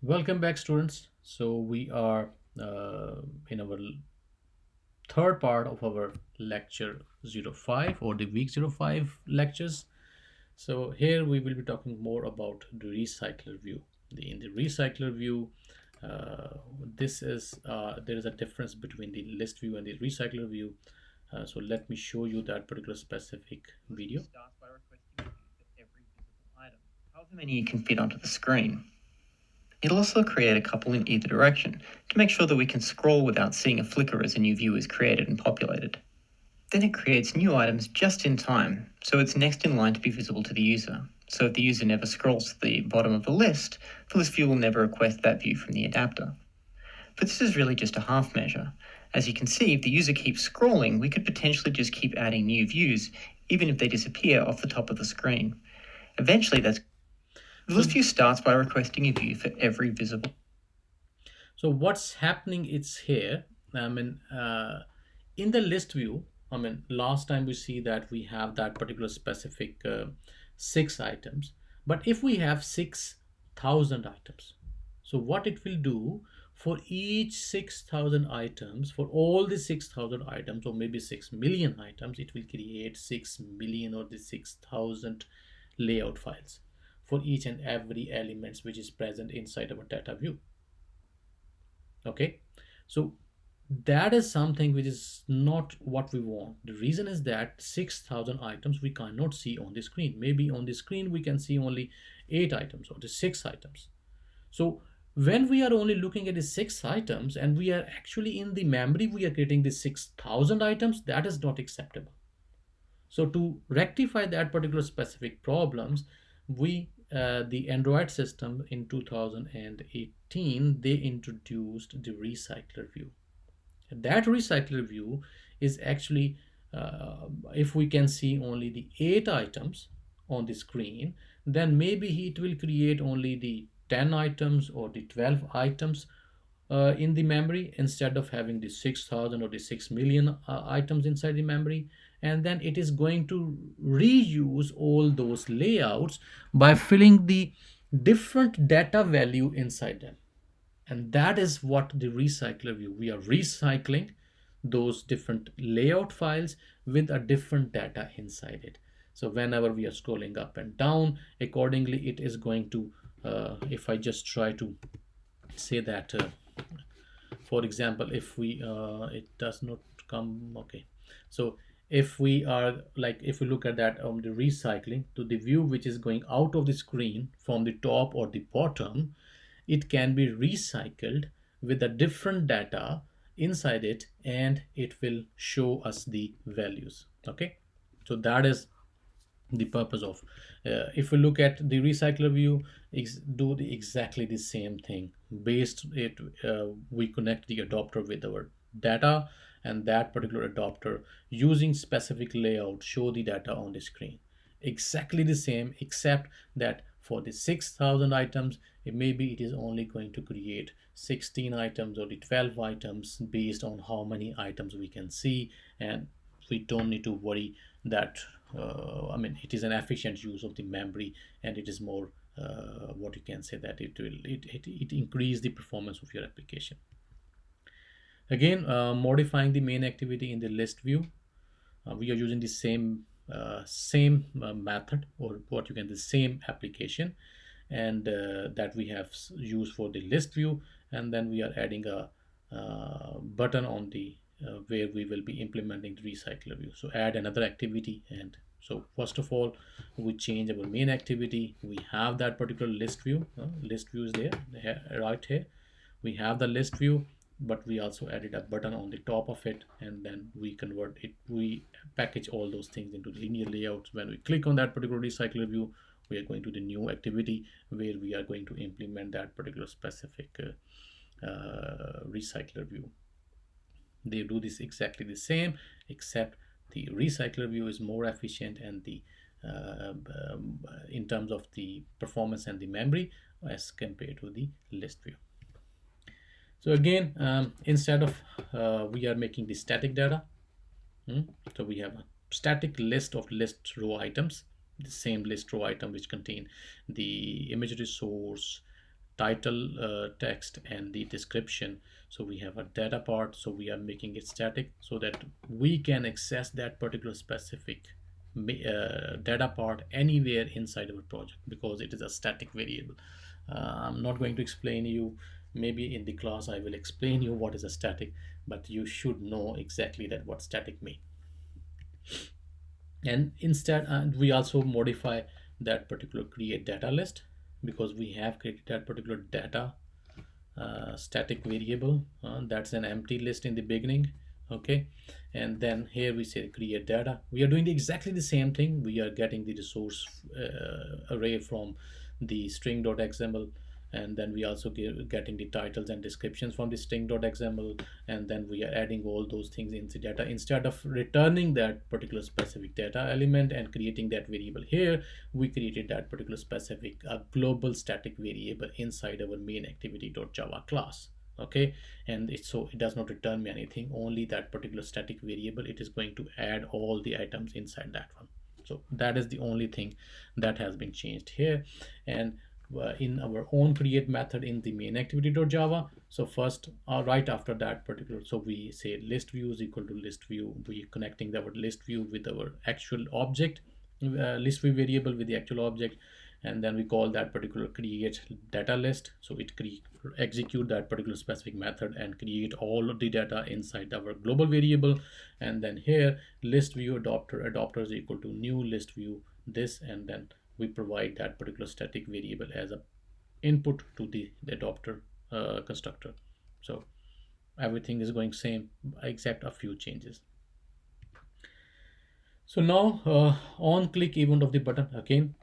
Welcome back, students. So we are in our third part of our lecture 05 or the week 05 lectures. So here we will be talking more about the recycler view. In the recycler view, this is there is a difference between the list view and the recycler view. So let me show you that particular specific video. Starts by requesting a view for every visible item, however many you can fit onto the screen. It'll also create a couple in either direction to make sure that we can scroll without seeing a flicker as a new view is created and populated. Then it creates new items just in time, so it's next in line to be visible to the user. So if the user never scrolls to the bottom of a list, the list view will never request that view from the adapter. But this is really just a half measure. As you can see, if the user keeps scrolling, we could potentially just keep adding new views, even if they disappear off the top of the screen. Eventually, the list view starts by requesting a view for every visible. So what's happening is here. I mean, in the list view, I mean, last time we see that we have that particular specific six items. But if we have 6,000 items, so what it will do for each 6,000 items, for all the 6,000 items, or maybe 6 million items, it will create 6 million or the 6,000 layout files for each and every elements which is present inside our data view. Okay, so that is something which is not what we want. The reason is that 6,000 items we cannot see on the screen. Maybe on the screen we can see only 8 items or the 6 items. So when we are only looking at the 6 items and we are actually in the memory we are getting the 6,000 items, that is not acceptable. So to rectify that particular specific problems, we the Android system in 2018 they introduced the recycler view. That recycler view is actually if we can see only the 8 items on the screen, then maybe it will create only the 10 items or the 12 items in the memory instead of having the 6,000 or the 6 million items inside the memory. And then it is going to reuse all those layouts by filling the different data value inside them. And that is what the recycler view, we are recycling those different layout files with a different data inside it. So whenever we are scrolling up and down, accordingly it is going to if I just try to say that for example, if we it does not come. Okay, so if we are like, if we look at that the recycling to the view which is going out of the screen from the top or the bottom, it can be recycled with a different data inside it, and it will show us the values. Okay, so that is the purpose of if we look at the recycler view, do exactly the same thing. Based it we connect the adapter with our data, and that particular adapter using specific layout show the data on the screen exactly the same, except that for the 6,000 items, maybe it is only going to create 16 items or the 12 items based on how many items we can see. And we don't need to worry that I mean, it is an efficient use of the memory, and it is more what you can say that it increase the performance of your application. Again, modifying the main activity in the list view, we are using the same method, or what you can, the same application, and that we have used for the list view. And then we are adding a button on the where we will be implementing the recycler view. So add another activity. And so first of all, we change our main activity. We have that particular list view. List view is there right here. We have the list view, but we also added a button on the top of it, and then we convert it, we package all those things into linear layouts. When we click on that particular recycler view, we are going to the new activity where we are going to implement that particular specific recycler view. They do this exactly the same, except the recycler view is more efficient, and the in terms of the performance and the memory as compared to the list view. So again, instead of we are making the static data. So we have a static list of list row items, the same list row item which contain the image resource, title text and the description. So we have a data part, so we are making it static so that we can access that particular specific data part anywhere inside our project, because it is a static variable. I'm not going to explain you, maybe in the class I will explain you what is a static, but you should know exactly that what static means. And instead we also modify that particular create data list, because we have created that particular data static variable, that's an empty list in the beginning. Okay, and then here we say create data. We are doing exactly the same thing. We are getting the resource array from the string.xml, and then we also getting the titles and descriptions from the string.xml, and then we are adding all those things into data. Instead of returning that particular specific data element and creating that variable here, we created that particular specific global static variable inside our MainActivity.java class. Okay, and so it does not return me anything, only that particular static variable. It is going to add all the items inside that one. So that is the only thing that has been changed here. And in our own create method in the MainActivity.java, so first right after that particular, so we say list view is equal to list view. We connecting our list view with our actual object, list view variable with the actual object, and then we call that particular create data list. So it execute that particular specific method and create all of the data inside our global variable. And then here list view adapter is equal to new list view this, and then we provide that particular static variable as a input to the adapter constructor. So everything is going same except a few changes. So now on click event of the button again,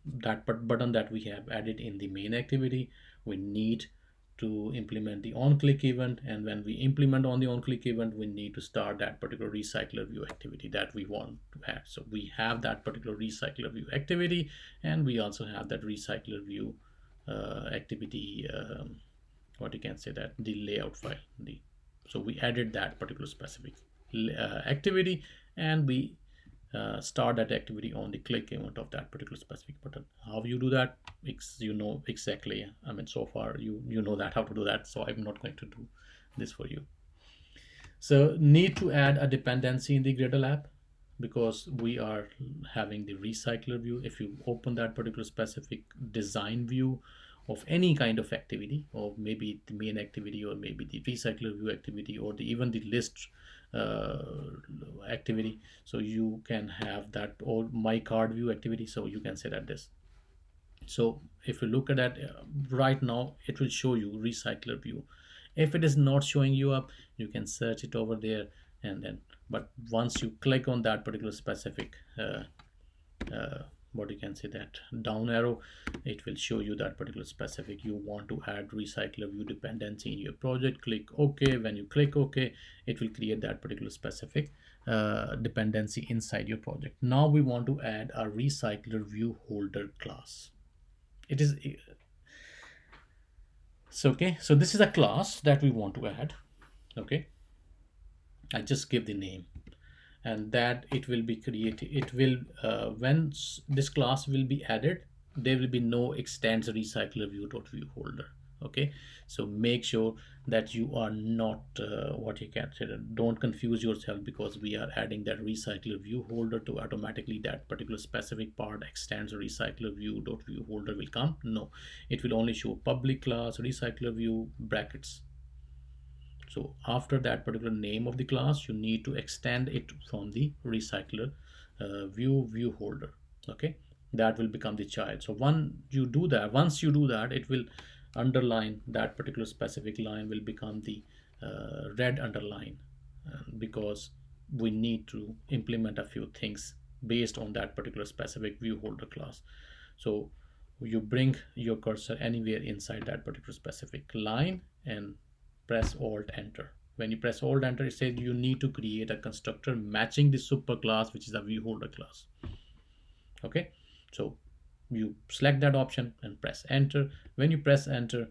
that button that we have added in the main activity, we need to implement the on click event. And when we implement on the on click event, we need to start that particular recycler view activity that we want to have. So we have that particular recycler view activity, and we also have that recycler view activity, what you can say, that the layout file. So we added that particular specific activity, and we start that activity on the click event of that particular specific button. How you do that, you know exactly. I mean, so far you know that how to do that, so I'm not going to do this for you. So need to add a dependency in the Gradle app, because we are having the recycler view. If you open that particular specific design view of any kind of activity, or maybe the main activity, or maybe the recycler view activity, or even the list uh, activity, so you can have that, or my card view activity, so you can say that this. So if you look at that right now, it will show you recycler view. If it is not showing you up, you can search it over there, and then, but once you click on that particular specific what you can say, that down arrow, it will show you that particular specific. You want to add recycler view dependency in your project, click OK. When you click OK, it will create that particular specific dependency inside your project. Now we want to add a recycler view holder class. It is so okay, so this is a class that we want to add. Okay, I just give the name, and that it will be created. It will when this class will be added, there will be no extends recycler view dot view holder. Okay, so make sure that you are not what you can say, don't confuse yourself, because we are adding that recycler view holder to automatically that particular specific part extends recycler view dot view holder will come. No, it will only show public class recycler view brackets. So after that particular name of the class, you need to extend it from the recycler view holder. Okay, that will become the child. So once you do that, it will underline that particular specific line will become the red underline, because we need to implement a few things based on that particular specific view holder class. So you bring your cursor anywhere inside that particular specific line and press alt enter. When you press alt enter, it says you need to create a constructor matching the super class, which is a view holder class. Okay, so you select that option and press enter. When you press enter,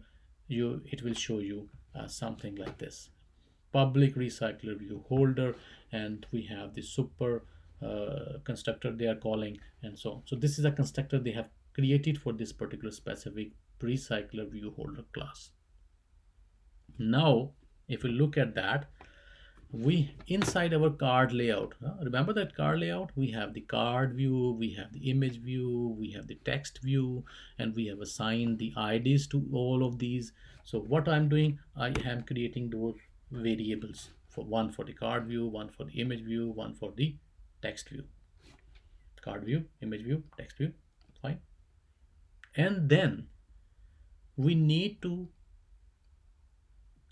it will show you something like this: public recycler view holder, and we have the super constructor they are calling, and so this is a constructor they have created for this particular specific recycler view holder class. Now, if we look at that, we inside our card layout, remember that card layout, we have the card view, we have the image view, we have the text view, and we have assigned the IDs to all of these. So what I'm doing, I am creating those variables, for one for the card view, one for the image view, one for the text view. Card view, image view, text view, fine. And then we need to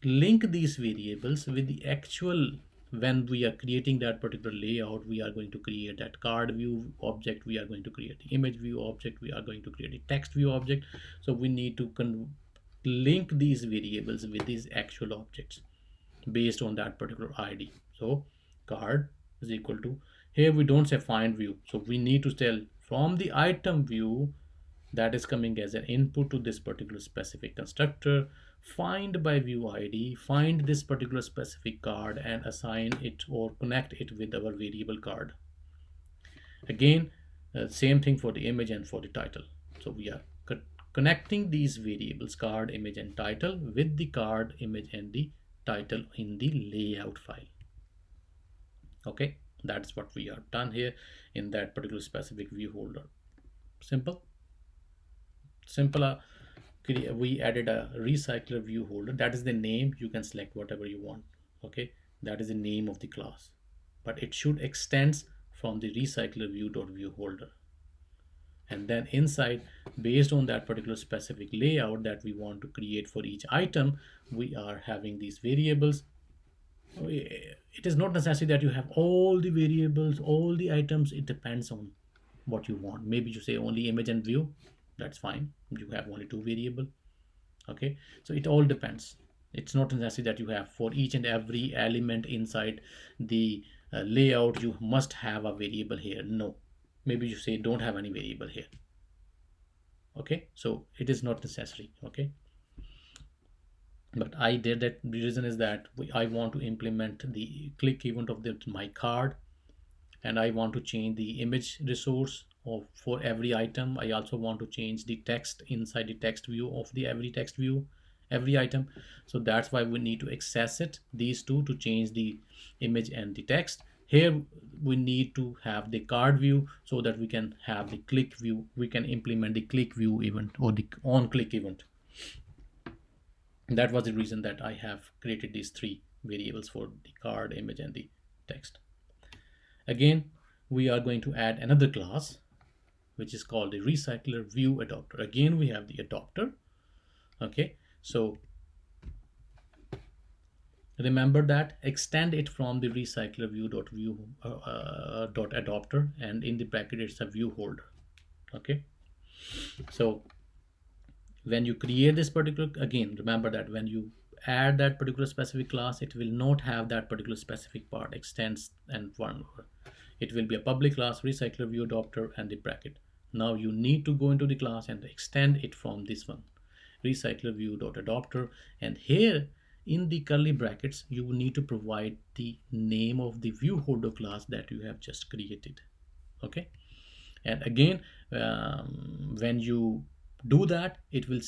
link these variables with the actual, when we are creating that particular layout, we are going to create that card view object, we are going to create the image view object, we are going to create a text view object. So we need to link these variables with these actual objects based on that particular ID. So card is equal to, here we don't say find view, so we need to tell from the item view that is coming as an input to this particular specific constructor, find by view ID, find this particular specific card and assign it or connect it with our variable card. Again, same thing for the image and for the title. So we are connecting these variables card, image and title with the card, image and the title in the layout file. Okay, that's what we have done here in that particular specific view holder. Simple. We added a recycler view holder. That is the name. You can select whatever you want. Okay, that is the name of the class, but it should extends from the RecyclerView.view holder. And then inside, based on that particular specific layout that we want to create for each item, we are having these variables. It is not necessary that you have all the variables, all the items. It depends on what you want. Maybe you say only image and view, that's fine, you have only two variable. Okay, so it all depends. It's not necessary that you have for each and every element inside the layout you must have a variable here. No, maybe you say don't have any variable here. Okay, so it is not necessary. Okay, but I did that. The reason is that I want to implement the click event of my card, and I want to change the image resource of for every item. I also want to change the text inside the text view of the every text view, every item. So that's why we need to access it, these two, to change the image and the text. Here we need to have the card view so that we can have the click view. We can implement the click view event or the on click event. That was the reason that I have created these three variables for the card, image, and the text. Again, we are going to add another class which is called the RecyclerViewAdapter. Again, we have the adapter. Okay, so remember that extend it from the RecyclerView.adapter, and in the bracket it's a view holder. Okay, so when you create this particular, again remember that when you add that particular specific class, it will not have that particular specific part extends and one over. It will be a public class RecyclerViewAdapter and the bracket. Now you need to go into the class and extend it from this one, RecyclerView.adapter, and here in the curly brackets you need to provide the name of the view holder class that you have just created. Okay, and again, when you do that, it will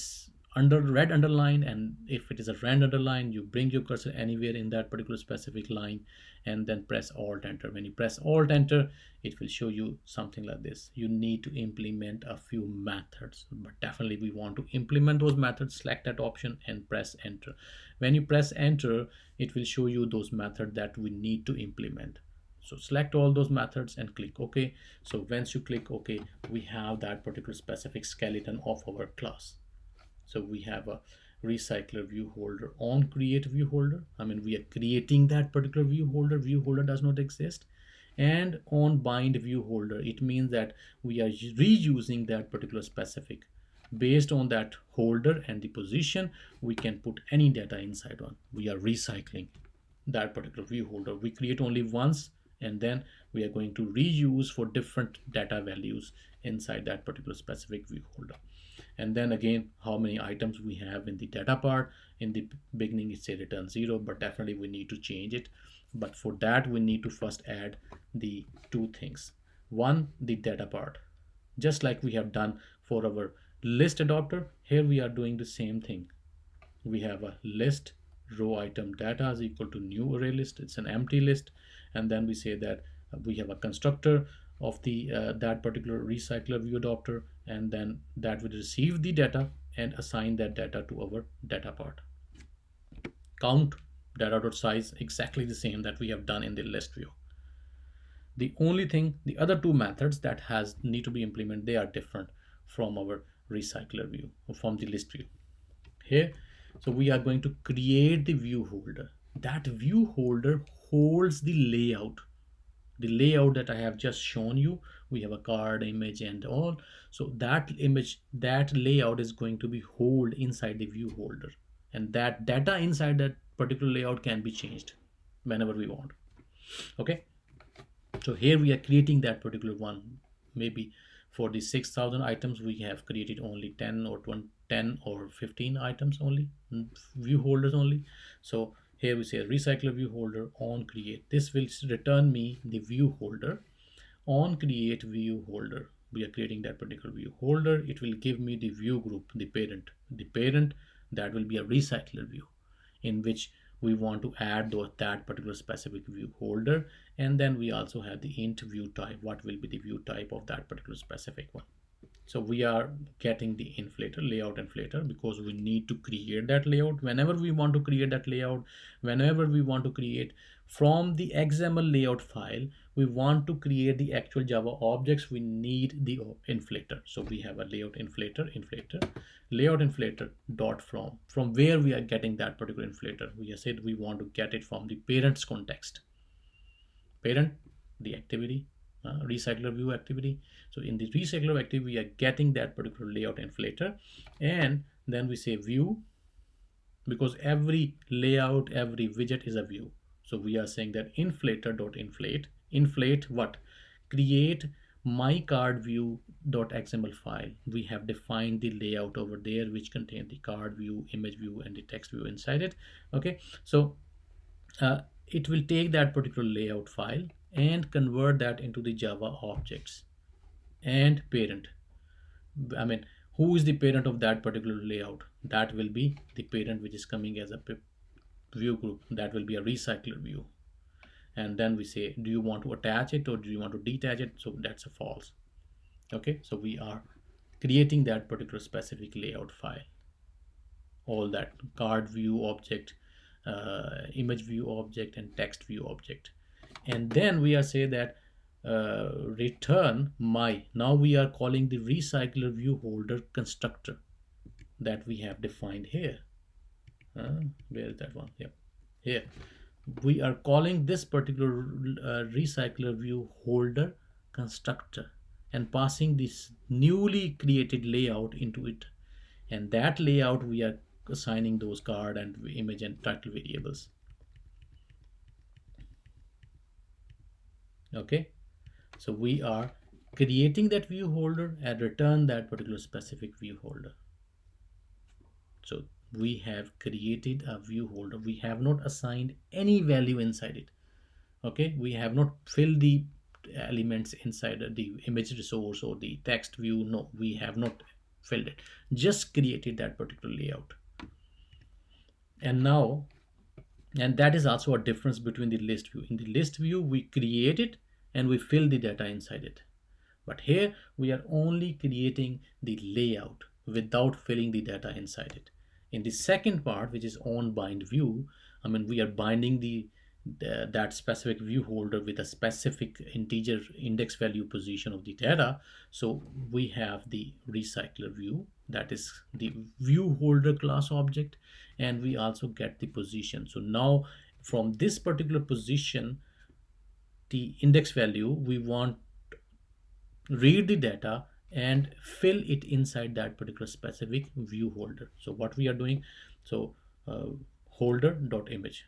under red underline, and if it is a red underline, you bring your cursor anywhere in that particular specific line and then press alt enter. When you press alt enter, it will show you something like this. You need to implement a few methods, but definitely we want to implement those methods. Select that option and press enter. When you press enter, it will show you those methods that we need to implement. So select all those methods and click OK. So once you click OK, we have that particular specific skeleton of our class. So we have a recycler view holder on create view holder. I mean, we are creating that particular view holder. View holder does not exist. And on bind view holder, it means that we are reusing that particular specific. Based on that holder and the position, we can put any data inside one. We are recycling that particular view holder. We create only once, and then we are going to reuse for different data values inside that particular specific view holder. And then again, how many items we have in the data part. In the beginning it say return 0, but definitely we need to change it. But for that we need to first add the two things. One, the data part, just like we have done for our List adapter, here we are doing the same thing. We have a list, row item data is equal to new array list, it's an empty list. And then we say that we have a constructor of the that particular recycler view adapter, and then that will receive the data and assign that data to our data part. Count data dot size, exactly the same that we have done in the list view. The only thing, the other two methods that has need to be implemented, they are different from our recycler view or from the list view. Here, so we are going to create the view holder. That view holder holds the layout that I have just shown you. We have a card, image, and all. So that image, that layout is going to be hold inside the view holder, and that data inside that particular layout can be changed whenever we want. Okay, so here we are creating that particular one. Maybe for the 6,000 items we have created only 10 or 20, 10 or 15 items only, view holders only. So here we say recycler view holder on create. This will return me the view holder. On create view holder, we are creating that particular view holder. It will give me the view group, the parent that will be a recycler view, in which we want to add that particular specific view holder. And then we also have the int view type, what will be the view type of that particular specific one. So we are getting the inflator, layout inflator, because we need to create that layout. Whenever we want to create that layout, whenever we want to create from the XML layout file, we want to create the actual Java objects, we need the inflator. So we have a layout inflator, layout inflator dot from where we are getting that particular inflator. We have said we want to get it from the parent's context. Parent, the activity, recycler view activity. So in the recycler activity, we are getting that particular layout inflator, and then we say view, because every layout, every widget is a view. So we are saying that inflator dot inflate what? Create my card view dot xml file. We have defined the layout over there, which contain the card view, image view, and the text view inside it. Okay, so it will take that particular layout file and convert that into the Java objects. And parent, I mean, who is the parent of that particular layout? That will be the parent which is coming as a view group. That will be a recycler view. And then we say, do you want to attach it or do you want to detach it? So that's a false. Okay, so we are creating that particular specific layout file, all that card view object, image view object, and text view object. And then we are say that return my, now we are calling the recycler view holder constructor that we have defined here. Where is that one? Yep, here we are calling this particular recycler view holder constructor and passing this newly created layout into it. And that layout we are assigning those card and image and title variables. Okay, so we are creating that view holder and return that particular specific view holder. So we have created a view holder. We have not assigned any value inside it. Okay, we have not filled the elements inside the image resource or the text view. No, we have not filled it, just created that particular layout. And now, and that is also a difference between the list view. In the list view, we create it and we fill the data inside it. But here we are only creating the layout without filling the data inside it. In the second part, which is on bind view, I mean, we are binding that specific view holder with a specific integer index value position of the data. So we have the recycler view, that is the view holder class object, and we also get the position. So now from this particular position, the index value, we want read the data and fill it inside that particular specific view holder. So what we are doing, so holder dot image.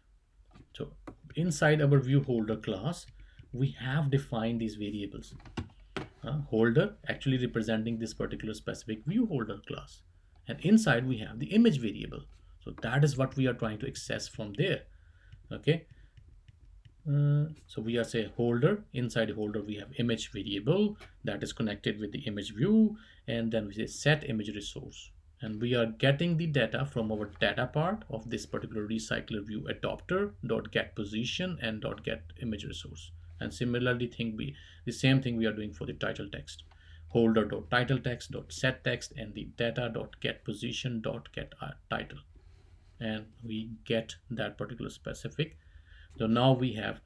So inside our view holder class, we have defined these variables. Holder actually representing this particular specific view holder class, and inside we have the image variable. So that is what we are trying to access from there. Okay, So we are say holder. Inside holder we have image variable that is connected with the image view, and then we say set image resource, and we are getting the data from our data part of this particular recycler view adapter dot get position and dot get image resource. And similarly the same thing we are doing for the title text, holder dot title text dot set text and the data dot get position dot get title, and we get that particular specific. So now we have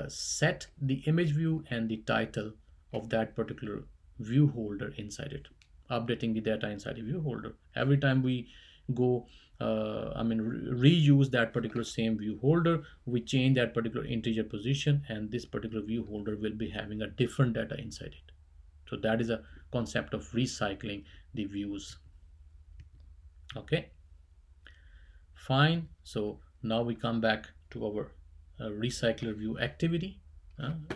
set the image view and the title of that particular view holder inside it, updating the data inside the view holder. Every time we go, reuse that particular same view holder, we change that particular integer position, and this particular view holder will be having a different data inside it. So that is a concept of recycling the views. Okay. Fine. So now we come back to our recycler view activity,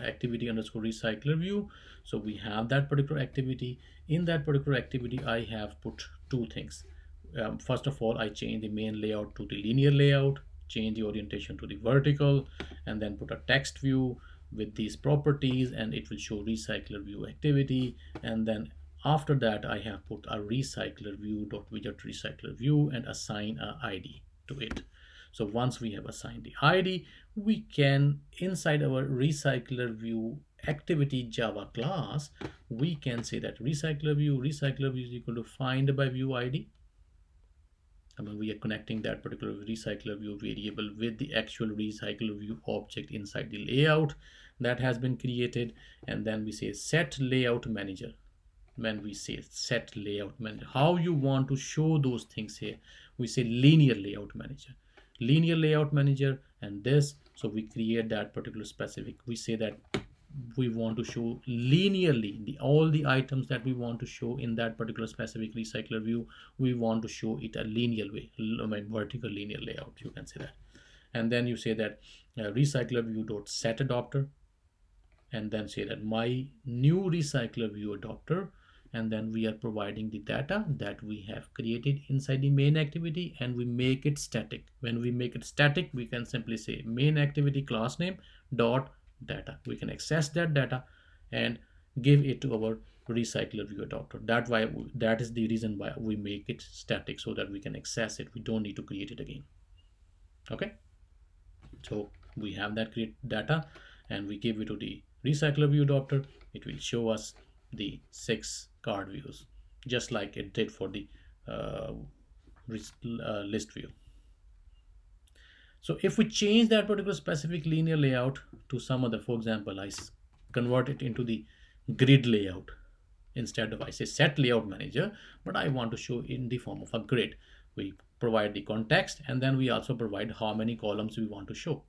activity underscore recycler view. So we have that particular activity. In that particular activity, I have put two things. First of all, I change the main layout to the linear layout, change the orientation to the vertical, and then put a text view with these properties, and it will show recycler view activity. And then after that, I have put a recycler view dot widget recycler view and assign a ID to it. So once we have assigned the ID, we can, inside our recycler view activity Java class, we can say that recycler view is equal to find by view ID. We are connecting that particular recycler view variable with the actual recycler view object inside the layout that has been created. And then we say set layout manager. When we say set layout manager, how you want to show those things here, we say linear layout manager, and this. So we create that particular specific, we say that we want to show linearly all the items that we want to show in that particular specific recycler view. We want to show it a linear way, vertical linear layout, you can say that. And then you say that recycler view dot set adapter, and then say that my new recycler view adapter, and then we are providing the data that we have created inside the main activity, and we make it static. When we make it static, we can simply say main activity class name dot data. We can access that data and give it to our recycler view adapter. That is the reason why we make it static, so that we can access it. We don't need to create it again. Okay. So we have that create data, and we give it to the recycler view adapter. It will show us the 6 card views, just like it did for the uh, list view. So if we change that particular specific linear layout to some other, for example, convert it into the grid layout. Instead of, I say set layout manager, but I want to show in the form of a grid. We provide the context, and then we also provide how many columns we want to show.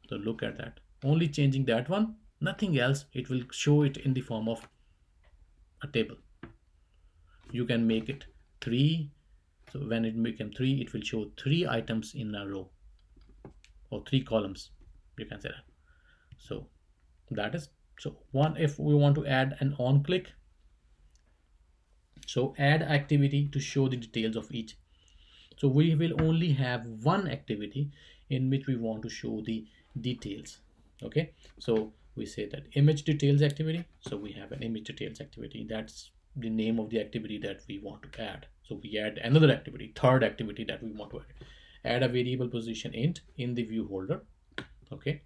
So look at that. Only changing that one, nothing else. It will show it in the form of a table. You can make it 3. So when it becomes 3, it will show 3 items in a row, or 3 columns. You can say that. So that is, so one, if we want to add an on click, so add activity to show the details of each. So we will only have one activity in which we want to show the details. Okay, so we say that image details activity. So we have an image details activity. That's the name of the activity that we want to add. So we add another activity, third activity that we want to add a variable position int in the view holder. Okay,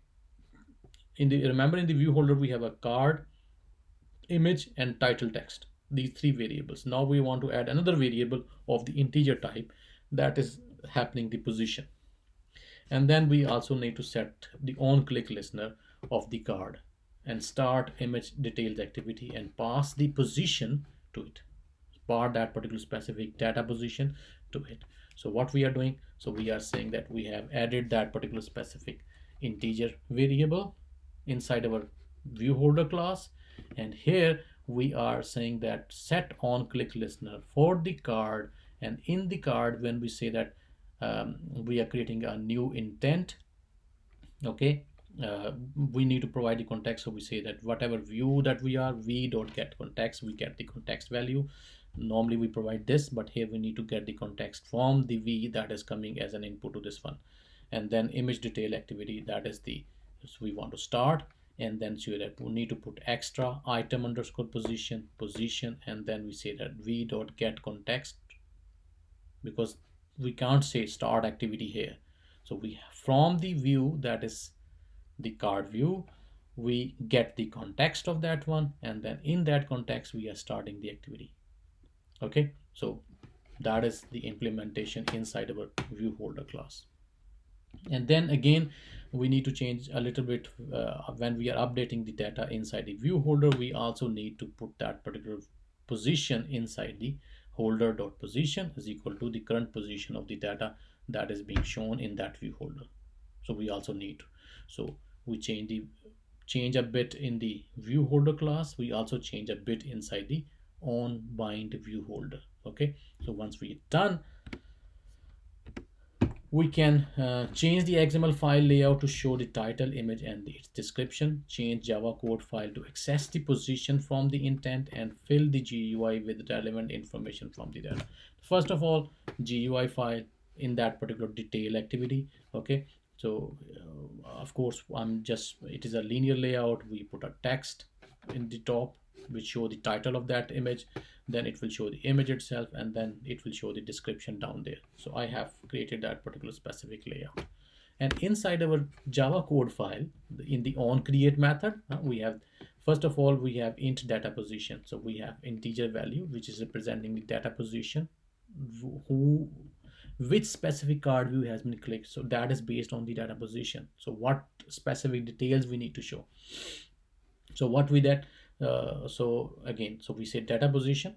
remember in the view holder we have a card, image, and title text, these 3 variables. Now we want to add another variable of the integer type that is happening the position. And then we also need to set the on click listener of the card and start image details activity and pass the position to it, pass that particular specific data position to it. So what we are doing, so we are saying that we have added that particular specific integer variable inside our view holder class, and here we are saying that set on click listener for the card. And in the card, when we say that we are creating a new intent, okay, we need to provide the context. So we say that whatever view that we don't get context, we get the context value. Normally we provide this, but here we need to get the context from the v that is coming as an input to this one. And then image detail activity, that is the So we want to start, and then say that we need to put extra item underscore position, and then we say that v dot get context, because we can't say start activity here. So we, from the view that is the card view, we get the context of that one, and then in that context we are starting the activity. Okay, so that is the implementation inside our view holder class. And then again, we need to change a little bit when we are updating the data inside the view holder. We also need to put that particular position inside the holder dot position is equal to the current position of the data that is being shown in that view holder. So we also need to, so we change a bit in the view holder class. We also change a bit inside the on bind view holder. Okay, so once we're done, we can change the XML file layout to show the title, image, and its description. Change Java code file to access the position from the intent, and fill the GUI with relevant information from the data. First of all, GUI file in that particular detail activity. Okay, so of course, it is a linear layout. We put a text in the top which show the title of that image, then it will show the image itself, and then it will show the description down there. So I have created that particular specific layout. And inside our Java code file, in the onCreate method, we have, first of all, we have int data position. So we have integer value which is representing the data position, who which specific card view has been clicked. So that is based on the data position. So what specific details we need to show. So what we did, so again, so we say data position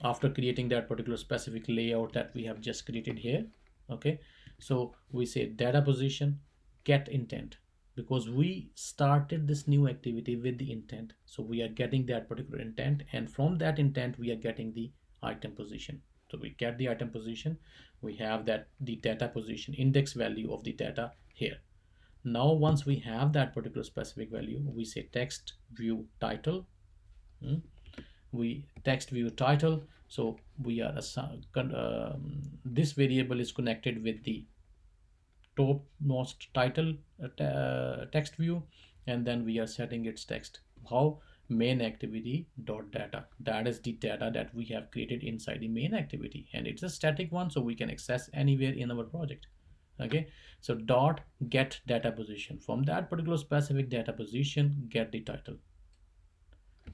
after creating that particular specific layout that we have just created here. Okay, so we say data position get intent, because we started this new activity with the intent, so we are getting that particular intent, and from that intent we are getting the item position. So we get the item position, we have that the data position index value of the data here. Now once we have that particular specific value, we say text view title. We text view title, so we are this variable is connected with the topmost title text view, and then we are setting its text. How? Main activity dot data, that is the data that we have created inside the main activity, and it's a static one, so we can access anywhere in our project. Okay, so dot get data position, from that particular specific data position get the title.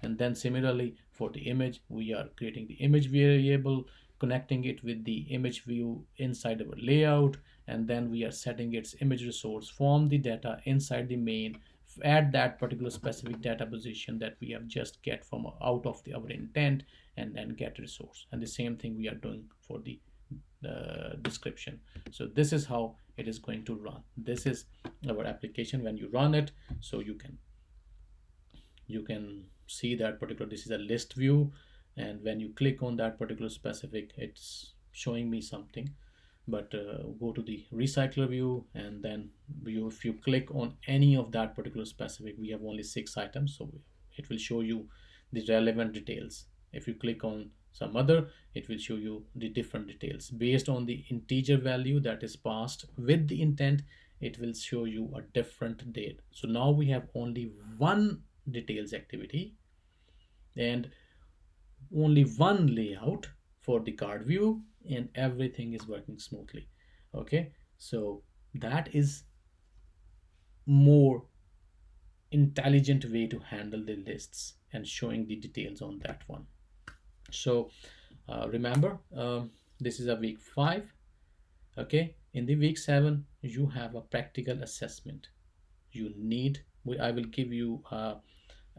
And then similarly for the image, we are creating the image variable, connecting it with the image view inside our layout, and then we are setting its image resource from the data inside the main at that particular specific data position that we have just get from out of our intent, and then get resource. And the same thing we are doing for the description. So this is how it is going to run. This is our application when you run it. So you can see that particular, this is a list view, and when you click on that particular specific, it's showing me something. But go to the recycler view, and then if you click on any of that particular specific, we have only 6 items, so it will show you the relevant details. If you click on some other, it will show you the different details based on the integer value that is passed with the intent. It will show you a different date. So now we have only one details activity and only one layout for the card view, and everything is working smoothly. Okay, so that is more intelligent way to handle the lists and showing the details on that one. So remember, this is a week 5. Okay, in the week 7 you have a practical assessment. You need, I will give you a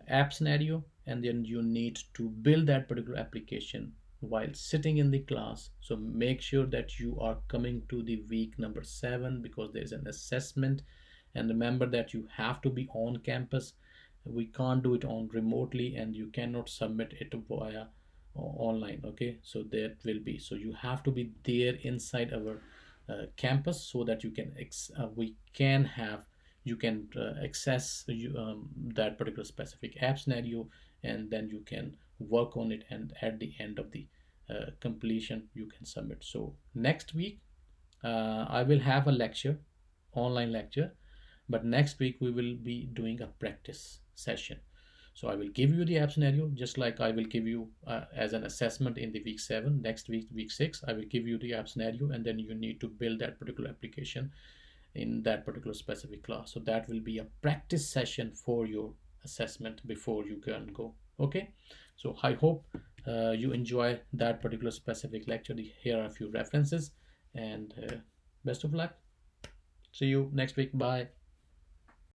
app scenario, and then you need to build that particular application while sitting in the class. So make sure that you are coming to the week number 7, because there's an assessment. And remember that you have to be on campus. We can't do it on remotely, and you cannot submit it via online. Okay, so that will be, so you have to be there inside our campus, so that you can we can have, you can access that particular specific app scenario, and then you can work on it, and at the end of the completion you can submit. So next week I will have a lecture, online lecture, but next week we will be doing a practice session. So I will give you the app scenario, just like I will give you as an assessment in the week 7. Next week, week 6, I will give you the app scenario, and then you need to build that particular application in that particular specific class. So that will be a practice session for your assessment before you can go. Okay, so I hope you enjoy that particular specific lecture. Here are a few references, and best of luck. See you next week. Bye.